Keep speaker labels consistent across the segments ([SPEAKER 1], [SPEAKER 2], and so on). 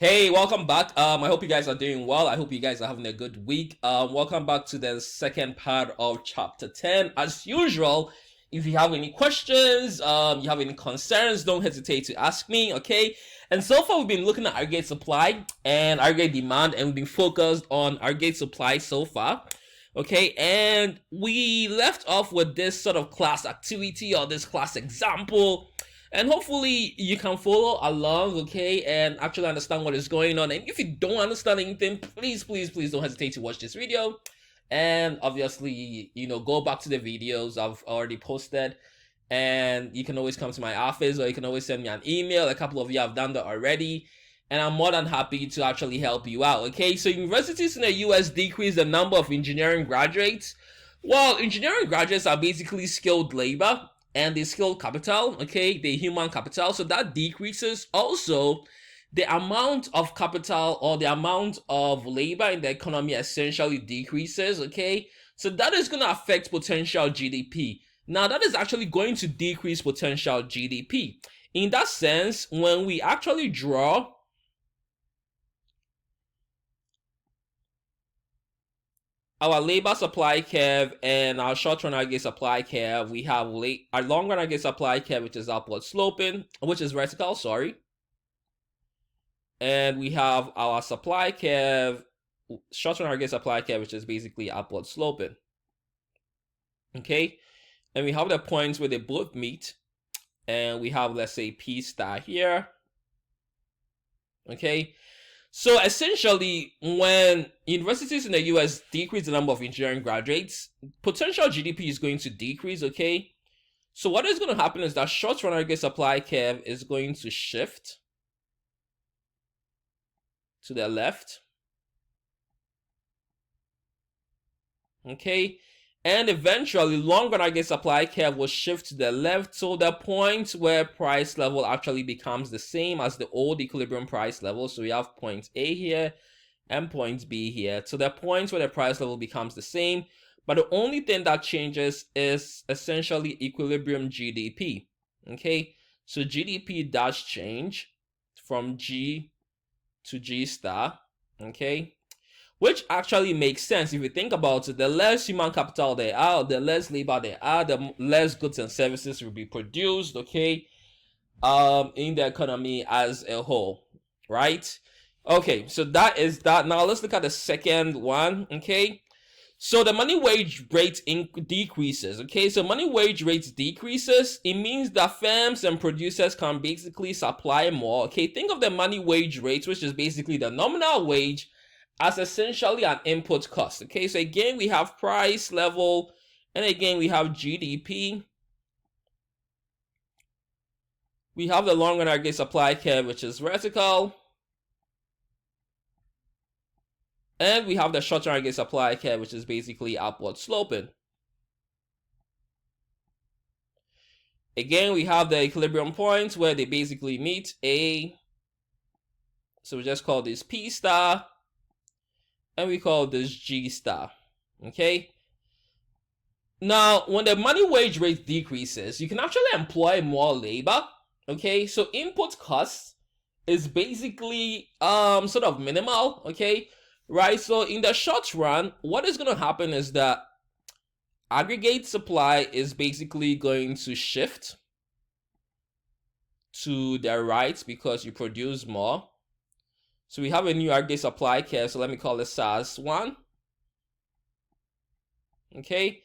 [SPEAKER 1] Hey, welcome back. I hope you guys are doing well. I hope you guys are having a good week. Welcome back to the second part of chapter 10. As usual, if you have any questions, you have any concerns, don't hesitate to ask me, okay? And so far, we've been looking at aggregate supply and aggregate demand, and we've been focused on aggregate supply so far. Okay, and we left off with this sort of class activity or this class example, and hopefully you can follow along, okay, and actually understand what is going on. And if you don't understand anything, please don't hesitate to watch this video, and obviously, go back to the videos I've already posted, and you can always come to my office, or you can always send me an email. A couple of you have done that already, and I'm more than happy to actually help you out. Okay, so universities in the US decrease the number of engineering graduates. Well, engineering graduates are basically skilled labor and the skilled capital, okay, the human capital. So that decreases. Also, the amount of capital or the amount of labor in the economy essentially decreases, okay. So that is going to affect potential GDP. Now, that is actually going to decrease potential GDP. In that sense, when we actually draw our labor supply curve and our short-run aggregate supply curve, we have our long-run aggregate supply curve, which is upward sloping, which is vertical, sorry. And we have our supply curve, short-run aggregate supply curve, which is basically upward sloping. Okay, and we have the points where they both meet, and we have, let's say, P star here. Okay, so essentially, when universities in the US decrease the number of engineering graduates, potential GDP is going to decrease, okay? So what is going to happen is that short-run aggregate supply curve is going to shift to the left. Okay, and eventually long-run aggregate supply curve will shift to the left, so the point where price level actually becomes the same as the old equilibrium price level. So we have point A here and point B here. So the point where the price level becomes the same, but the only thing that changes is essentially equilibrium GDP. Okay, so GDP does change from G to G star. Okay, which actually makes sense if you think about it. The less human capital there are, the less labor there are, the less goods and services will be produced, okay, in the economy as a whole, right? Okay, so that is that. Now let's look at the second one, okay? So the money wage rate decreases, okay? So money wage rates decreases. It means that firms and producers can basically supply more, okay? Think of the money wage rate, which is basically the nominal wage, as essentially an input cost. Okay, so again, we have price level, and again, we have GDP. We have the long-run aggregate supply curve, which is vertical. And we have the short-run aggregate supply curve, which is basically upward sloping. Again, we have the equilibrium points where they basically meet A. So we just call this P star. And we call this G star, okay? Now, when the money wage rate decreases, you can actually employ more labor, okay? So input cost is basically sort of minimal, okay? Right, so in the short run, what is going to happen is that aggregate supply is basically going to shift to the right because you produce more. So we have a new aggregate supply curve, so let me call this SAS1. Okay,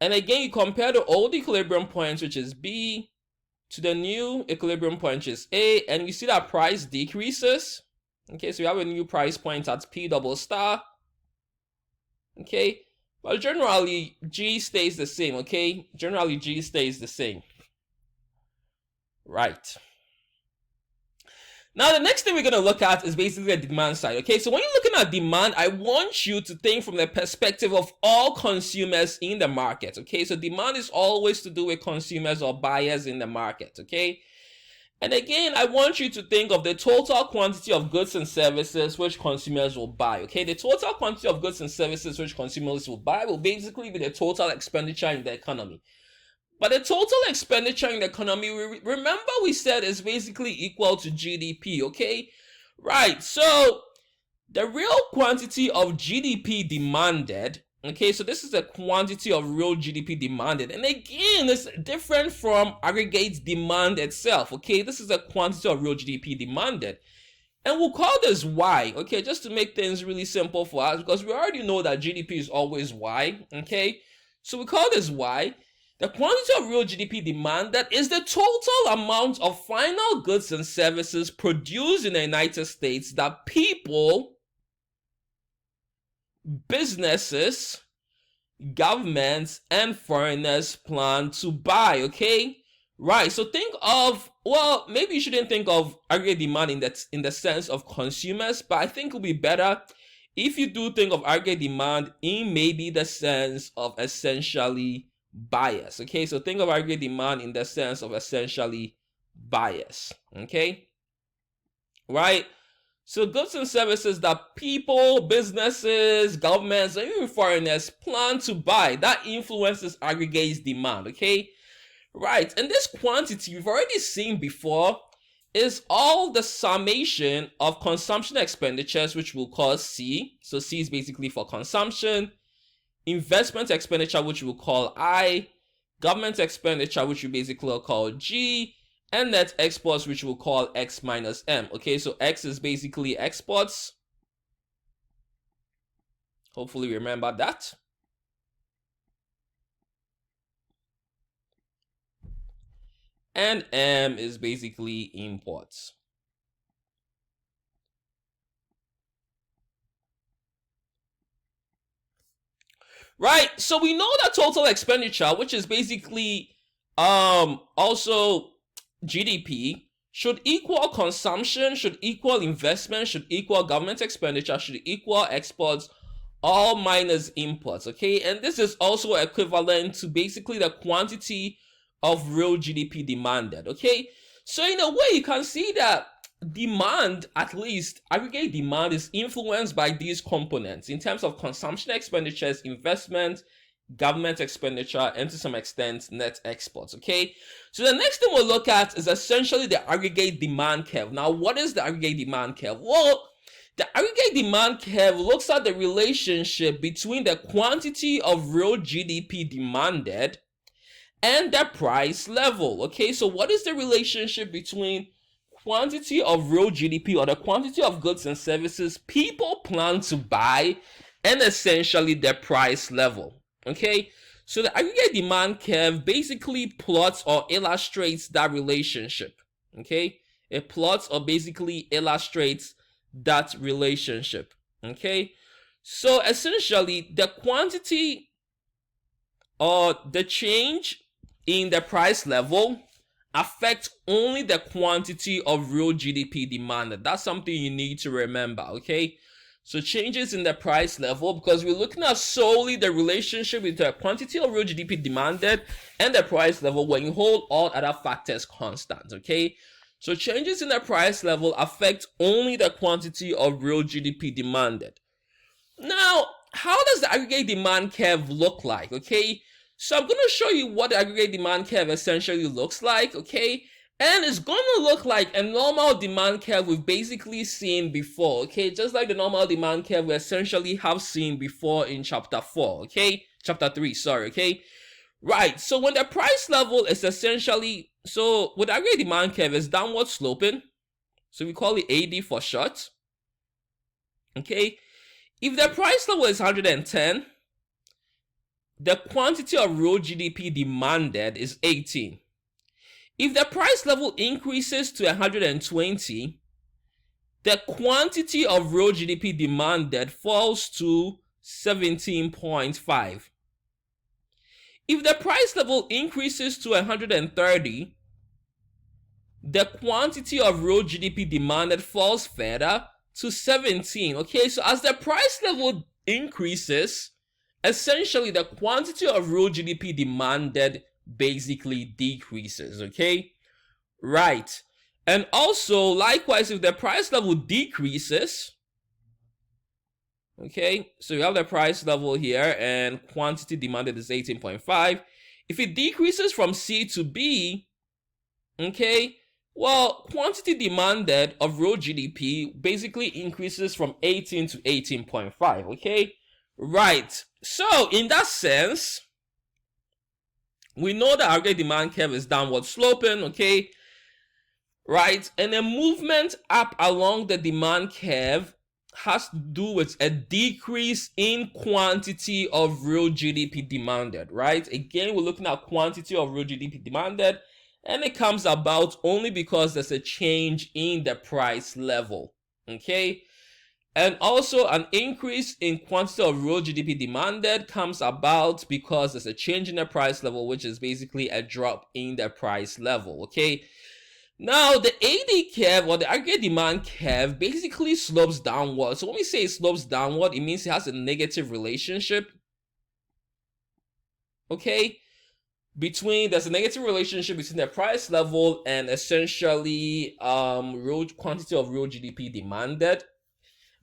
[SPEAKER 1] and again, you compare the old equilibrium points, which is B, to the new equilibrium point, which is A, and we see that price decreases. Okay, so we have a new price point at P double star. Okay, but generally, G stays the same, okay? Generally, G stays the same. Right. Now, the next thing we're going to look at is basically the demand side, okay? So when you're looking at demand, I want you to think from the perspective of all consumers in the market, okay? So demand is always to do with consumers or buyers in the market, okay? And again, I want you to think of the total quantity of goods and services which consumers will buy, okay? The total quantity of goods and services which consumers will buy will basically be the total expenditure in the economy. But the total expenditure in the economy, remember we said, is basically equal to GDP, okay? Right, so the real quantity of GDP demanded, okay, so this is the quantity of real GDP demanded, and again, it's different from aggregate demand itself, okay? This is the quantity of real GDP demanded, and we'll call this Y, okay, just to make things really simple for us, because we already know that GDP is always Y, okay? So we call this Y. The quantity of real GDP demanded is the total amount of final goods and services produced in the United States that people, businesses, governments, and foreigners plan to buy, okay? Right, so think of, well, maybe you shouldn't think of aggregate demand in the sense of consumers, but I think it will be better if you do think of aggregate demand in maybe the sense of essentially buyers, okay? So think of aggregate demand in the sense of essentially buyers, okay? Right? So goods and services that people, businesses, governments, and even foreigners plan to buy, that influences aggregate demand, okay? Right, and this quantity we've already seen before is all the summation of consumption expenditures, which we'll call C. So C is basically for consumption, investment expenditure, which we'll call I, government expenditure, which we basically call G, and net exports, which we'll call X minus M. Okay, so X is basically exports. Hopefully remember that. And M is basically imports. Right, so we know that total expenditure, which is basically also GDP, should equal consumption, should equal investment, should equal government expenditure, should equal exports, all minus imports, okay? And this is also equivalent to basically the quantity of real GDP demanded, okay? So in a way, you can see that demand, at least aggregate demand, is influenced by these components in terms of consumption expenditures, investment, government expenditure, and to some extent net exports, okay? So the next thing we'll look at is essentially the aggregate demand curve. Now, what is the aggregate demand curve? Well, the aggregate demand curve looks at the relationship between the quantity of real GDP demanded and the price level, okay? So what is the relationship between quantity of real GDP, or the quantity of goods and services people plan to buy, and essentially the price level, okay? So the aggregate demand curve basically plots or illustrates that relationship, okay? It plots or basically illustrates that relationship, okay? So essentially the quantity or the change in the price level affect only the quantity of real GDP demanded. That's something you need to remember, okay? So changes in the price level, because we're looking at solely the relationship with the quantity of real GDP demanded and the price level when you hold all other factors constant, okay? So changes in the price level affect only the quantity of real GDP demanded. Now, how does the aggregate demand curve look like, okay? So I'm going to show you what the aggregate demand curve essentially looks like, okay? And it's going to look like a normal demand curve we've basically seen before, okay? Just like the normal demand curve we essentially have seen before in chapter 4, okay? Chapter 3, sorry, okay? Right, so when the price level is essentially, so with the aggregate demand curve is downward sloping, so we call it AD for short, okay? If the price level is 110, the quantity of real GDP demanded is 18. If the price level increases to 120, the quantity of real GDP demanded falls to 17.5. If the price level increases to 130, the quantity of real GDP demanded falls further to 17. Okay, so as the price level increases, essentially the quantity of real GDP demanded basically decreases, okay? Right. And also, likewise, if the price level decreases, okay, so you have the price level here and quantity demanded is 18.5. If it decreases from C to B, okay, Well, quantity demanded of real GDP basically increases from 18 to 18.5, okay? Right. So, in that sense, we know that aggregate demand curve is downward sloping, okay? Right? And a movement up along the demand curve has to do with a decrease in quantity of real GDP demanded, right? Again, we're looking at quantity of real GDP demanded, and it comes about only because there's a change in the price level, okay? And also an increase in quantity of real GDP demanded comes about because there's a change in the price level, which is basically a drop in the price level, okay? Now, the AD curve or the aggregate demand curve basically slopes downward. So when we say it slopes downward, it means it has a negative relationship, okay? There's a negative relationship between the price level and essentially real quantity of real GDP demanded.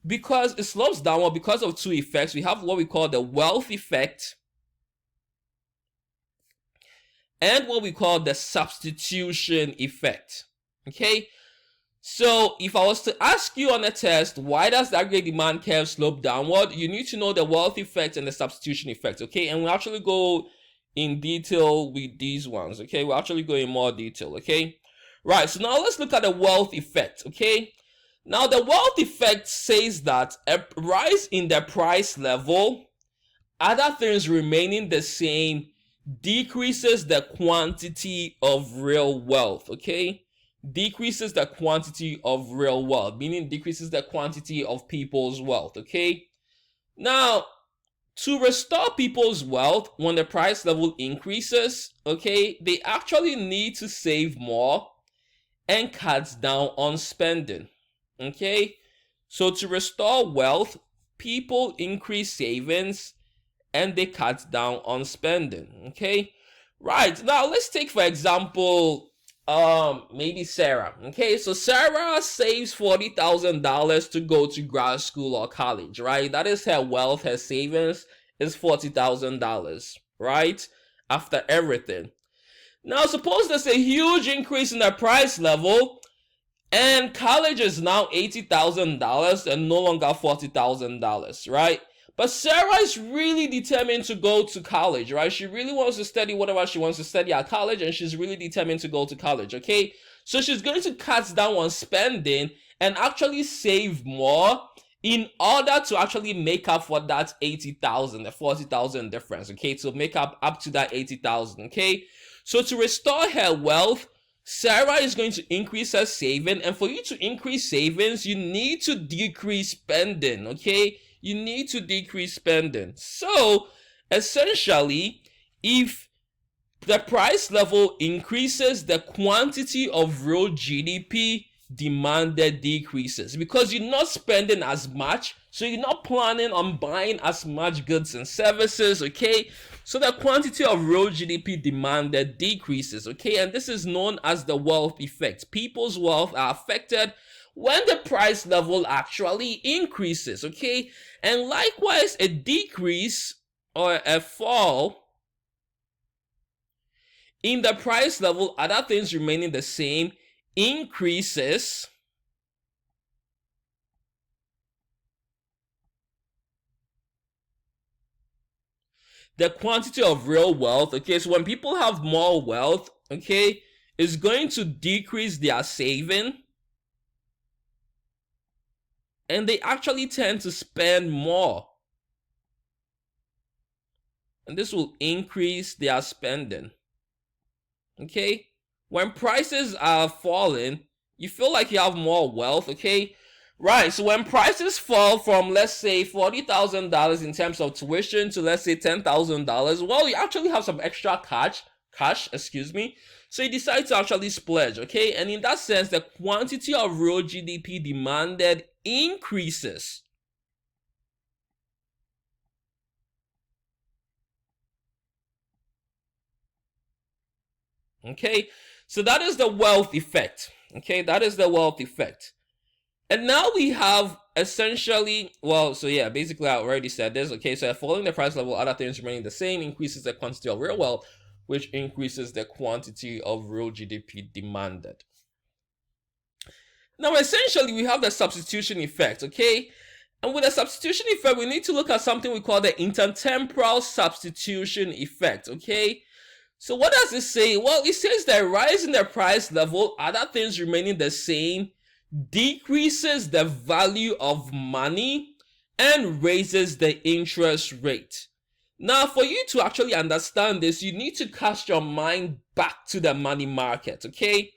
[SPEAKER 1] Because it slopes downward because of two effects. We have what we call the wealth effect and what we call the substitution effect, okay? So if I was to ask you on a test, why does the aggregate demand curve slope downward? You need to know the wealth effect and the substitution effect, okay? And we'll actually go in detail with these ones, okay? We'll actually go in more detail, okay? Right, so now let's look at the wealth effect, okay? Now, the wealth effect says that a rise in the price level, other things remaining the same, decreases the quantity of real wealth, okay? Decreases the quantity of real wealth, meaning decreases the quantity of people's wealth, okay? Now, to restore people's wealth when the price level increases, okay, they actually need to save more and cut down on spending. Okay, so to restore wealth, people increase savings and they cut down on spending. Okay, right, now let's take for example maybe Sarah. Okay, so Sarah saves $40,000 to go to grad school or college, right? That is her wealth. Her savings is $40,000, right, after everything. Now suppose there's a huge increase in the price level and college is now $80,000 and no longer $40,000, right? But Sarah is really determined to go to college, right? She really wants to study whatever she wants to study at college, and she's really determined to go to college, okay? So she's going to cut down on spending and actually save more in order to actually make up for that 80,000, the 40,000 difference, okay? To make up to that 80,000, okay? So to restore her wealth, Sarah is going to increase her saving, and for you to increase savings, you need to decrease spending, okay? You need to decrease spending. So, essentially, if the price level increases, the quantity of real GDP demanded decreases because you're not spending as much, so you're not planning on buying as much goods and services, okay? So the quantity of real GDP demanded decreases, okay? And this is known as the wealth effect. People's wealth are affected when the price level actually increases, okay? And likewise, a decrease or a fall in the price level, other things remaining the same, increases the quantity of real wealth, okay? So when people have more wealth, okay, it's going to decrease their saving, and they actually tend to spend more, and this will increase their spending, okay? When prices are falling, you feel like you have more wealth, okay? Right, so when prices fall from, let's say, $40,000 in terms of tuition to, let's say, $10,000, well, you actually have some extra cash, so you decide to actually splurge, okay? And in that sense, the quantity of real GDP demanded increases. Okay, so that is the wealth effect, okay? That is the wealth effect. And now we have essentially, well, so yeah, basically I already said this, okay? So following the price level, other things remaining the same, increases the quantity of real wealth, which increases the quantity of real GDP demanded. Now, essentially, we have the substitution effect, okay? And with the substitution effect, we need to look at something we call the intertemporal substitution effect, okay? So what does it say? Well, it says that rise in the price level, other things remaining the same, decreases the value of money and raises the interest rate. Now, for you to actually understand this, you need to cast your mind back to the money market, okay?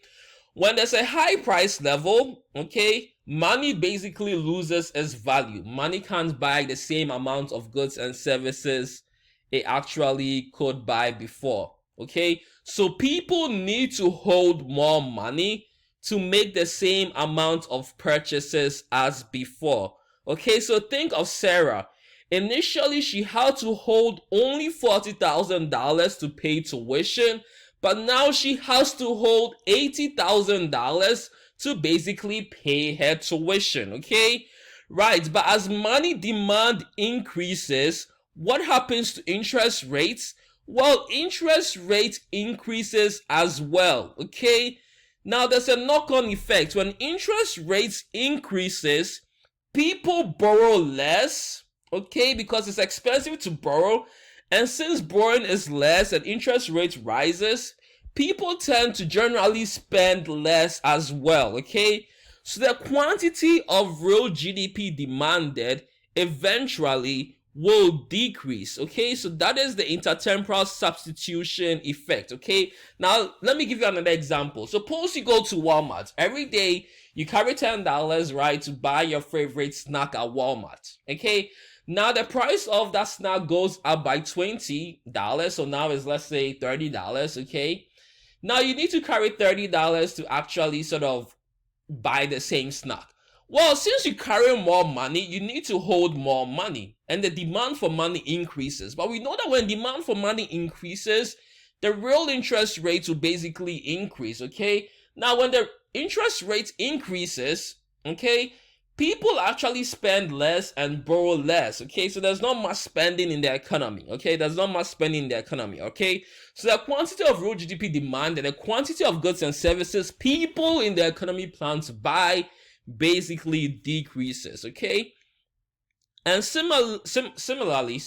[SPEAKER 1] When there's a high price level, okay, money basically loses its value. Money can't buy the same amount of goods and services it actually could buy before, okay? So people need to hold more money to make the same amount of purchases as before, okay? So think of Sarah. Initially, she had to hold only $40,000 to pay tuition, but now she has to hold $80,000 to basically pay her tuition, okay? Right, but as money demand increases, what happens to interest rates? Well, interest rate increases as well, okay? Now, there's a knock-on effect. When interest rates increases, people borrow less, okay, because it's expensive to borrow. And since borrowing is less and interest rate rises, people tend to generally spend less as well, okay? So the quantity of real GDP demanded eventually will decrease, okay? So that is the intertemporal substitution effect, okay? Now, let me give you another example. Suppose you go to Walmart. Every day, you carry $10, right, to buy your favorite snack at Walmart, okay? Now, the price of that snack goes up by $20, so now it's, let's say, $30, okay? Now, you need to carry $30 to actually sort of buy the same snack. Well, since you carry more money, you need to hold more money, and the demand for money increases. But we know that when demand for money increases, the real interest rate will basically increase, okay? Now, when the interest rate increases, okay, people actually spend less and borrow less, okay? So there's not much spending in the economy, okay? There's not much spending in the economy, okay? So the quantity of real GDP demand and the quantity of goods and services people in the economy plan to buy basically decreases, okay? And similarly,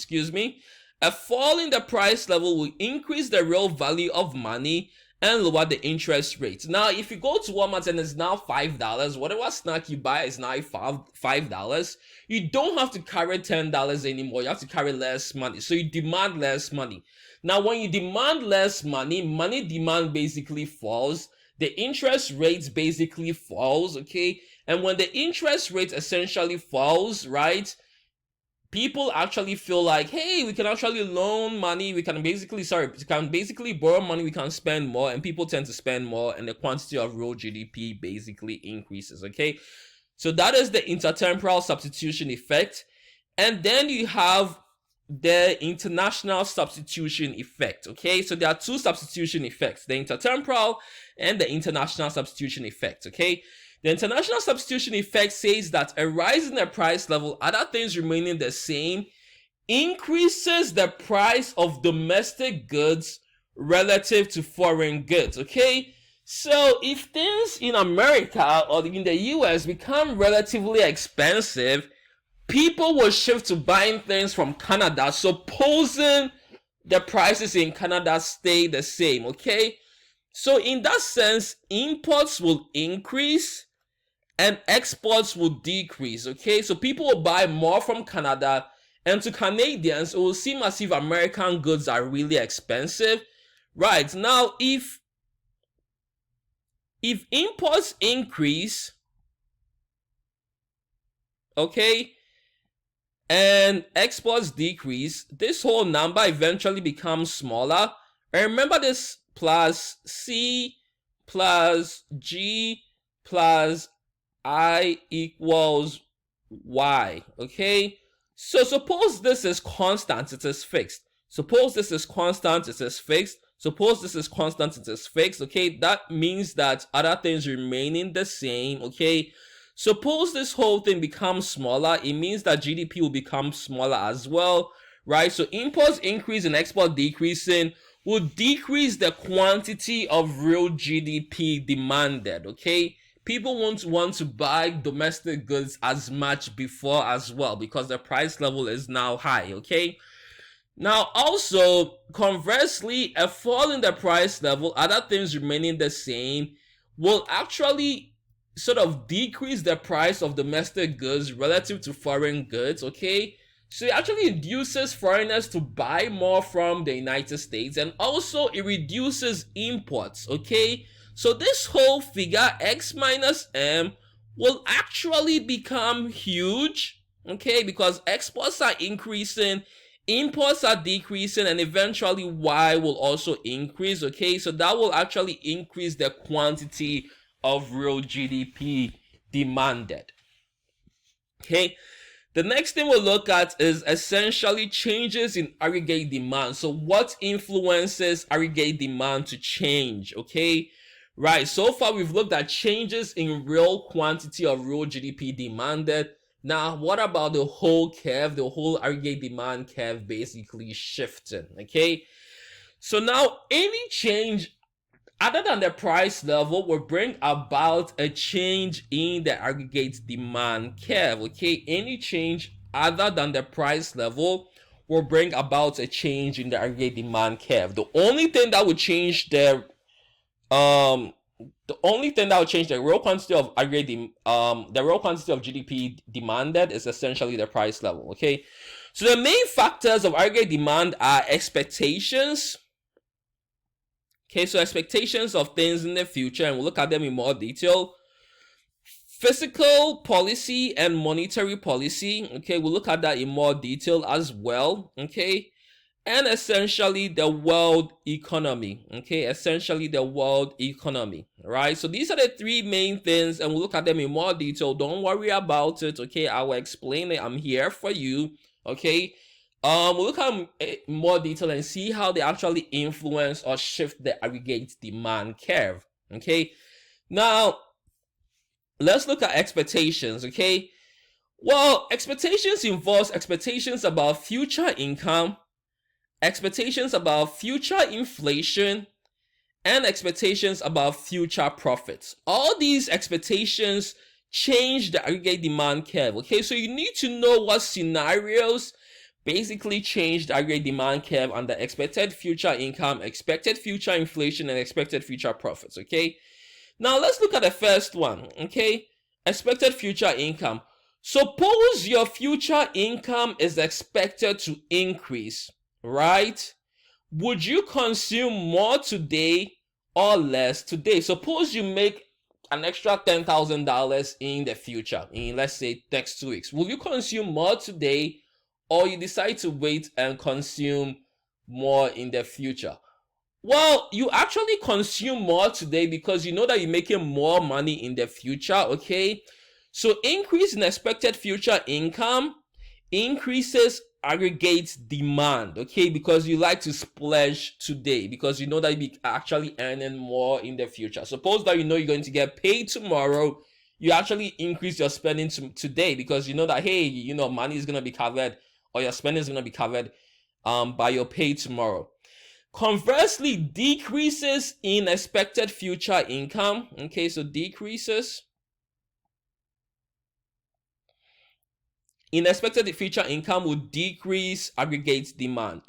[SPEAKER 1] a fall in the price level will increase the real value of money and lower the interest rate. Now, if you go to Walmart and it's now $5, whatever snack you buy is now $5, you don't have to carry $10 anymore. You have to carry less money. So you demand less money. Now, when you demand less money, money demand basically falls. The interest rate basically falls, okay? And when the interest rate essentially falls, right, people actually feel like, hey, we can actually loan money, we can basically borrow money, we can spend more, and people tend to spend more, and the quantity of real GDP basically increases, okay? So that is the intertemporal substitution effect. And then you have the international substitution effect, okay? So there are two substitution effects, the intertemporal and the international substitution effect, okay? The international substitution effect says that a rise in the price level, other things remaining the same, increases the price of domestic goods relative to foreign goods, okay? So if things in America or in the US become relatively expensive, people will shift to buying things from Canada, supposing the prices in Canada stay the same, okay? So in that sense, imports will increase and exports will decrease, okay? So people will buy more from Canada, and to Canadians, it will seem as if American goods are really expensive. Right, now if imports increase, okay, and exports decrease, this whole number eventually becomes smaller. And remember this plus C plus G plus I equals Y, okay? So suppose this is constant, it is fixed. Suppose this is constant, it is fixed. Suppose this is constant, it is fixed, okay? That means that other things remaining the same, okay? Suppose this whole thing becomes smaller, it means that GDP will become smaller as well, right? So imports increase and export decreasing will decrease the quantity of real GDP demanded, okay? people won't want to buy domestic goods as much before as well, because the price level is now high. Okay, now also conversely, a fall in the price level, other things remaining the same, will actually sort of decrease the price of domestic goods relative to foreign goods. Okay, so it actually induces foreigners to buy more from the United States, and also it reduces imports. Okay, so this whole figure X minus M will actually become huge. Okay, because exports are increasing, imports are decreasing, and eventually Y will also increase. Okay, so that will actually increase the quantity of real GDP demanded. Okay, the next thing we'll look at is essentially changes in aggregate demand. So what influences aggregate demand to change? Okay, right, so far we've looked at changes in real quantity of real GDP demanded. Now what about the whole curve, the whole aggregate demand curve basically shifting? Okay, so now any change other than the price level will bring about a change in the aggregate demand curve. Okay, any change other than the price level will bring about a change in the aggregate demand curve. The only thing that would change the real quantity of aggregate the real quantity of GDP demanded is essentially the price level. Okay, so the main factors of aggregate demand are expectations. Okay, so expectations of things in the future, and we'll look at them in more detail. Fiscal policy and monetary policy. Okay, we'll look at that in more detail as well. Okay, and essentially the world economy. Okay, essentially the world economy. Right, so these are the three main things, and we'll look at them in more detail. Don't worry about it. Okay, I will explain it. I'm here for you. Okay, we'll look at more detail and see how they actually influence or shift the aggregate demand curve. Okay, now let's look at expectations. Okay, well, expectations involves expectations about future income, expectations about future inflation, and expectations about future profits. All these expectations change the aggregate demand curve. Okay, so you need to know what scenarios basically change the aggregate demand curve under expected future income, expected future inflation, and expected future profits. Okay, now let's look at the first one. Okay, expected future income. Suppose your future income is expected to increase, right? Would you consume more today or less today? Suppose you make an extra $10,000 in the future, in let's say next 2 weeks. Will you consume more today, or you decide to wait and consume more in the future? Well, you actually consume more today because you know that you're making more money in the future. Okay, so increase in expected future income increases aggregate demand. Okay, because you like to splurge today because you know that you're actually earning more in the future. Suppose that you know you're going to get paid tomorrow, you actually increase your spending today because you know that, hey, you know, money is going to be covered, or your spending is going to be covered by your pay tomorrow. Conversely, decreases in expected future income. Okay, so decreases in expected future income will decrease aggregate demand.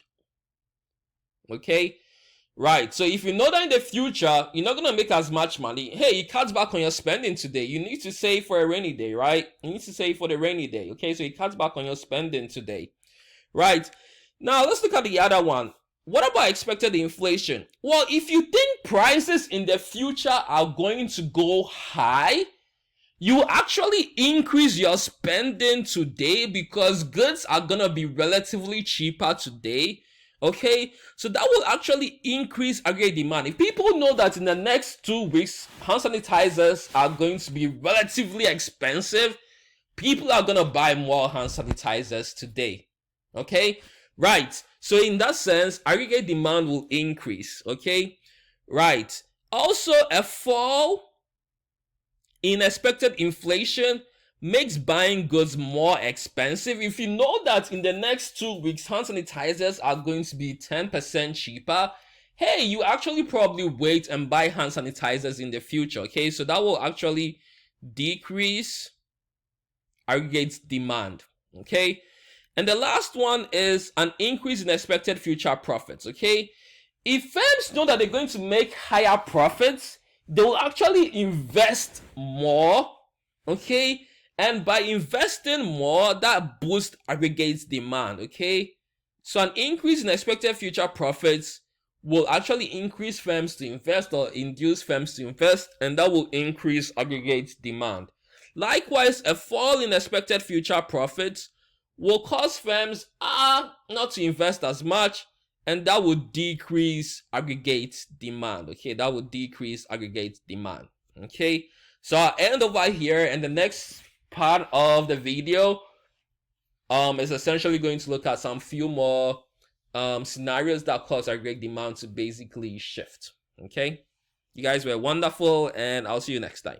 [SPEAKER 1] Okay, right. So if you know that in the future you're not going to make as much money, hey, you cut back on your spending today. You need to save for a rainy day, right? You need to save for the rainy day. Okay, so you cut back on your spending today. Right, now let's look at the other one. What about expected inflation? Well, if you think prices in the future are going to go high, you actually increase your spending today because goods are gonna be relatively cheaper today. Okay, so that will actually increase aggregate demand. If people know that in the next 2 weeks hand sanitizers are going to be relatively expensive, people are gonna buy more hand sanitizers today. Okay, right, so in that sense aggregate demand will increase. Okay, right, also a fall in expected inflation makes buying goods more expensive. If you know that in the next 2 weeks hand sanitizers are going to be 10% cheaper, hey, you actually probably wait and buy hand sanitizers in the future. Okay, so that will actually decrease aggregate demand. Okay, and the last one is an increase in expected future profits. Okay, if firms know that they're going to make higher profits, they will actually invest more. Okay, and by investing more, that boosts aggregate demand. Okay, so an increase in expected future profits will actually increase firms to invest or induce firms to invest, and that will increase aggregate demand. Likewise, a fall in expected future profits will cause firms not to invest as much, and that would decrease aggregate demand. Okay, that would decrease aggregate demand. Okay, so I'll end over here, and the next part of the video is essentially going to look at some few more scenarios that cause aggregate demand to basically shift. Okay, you guys were wonderful, and I'll see you next time.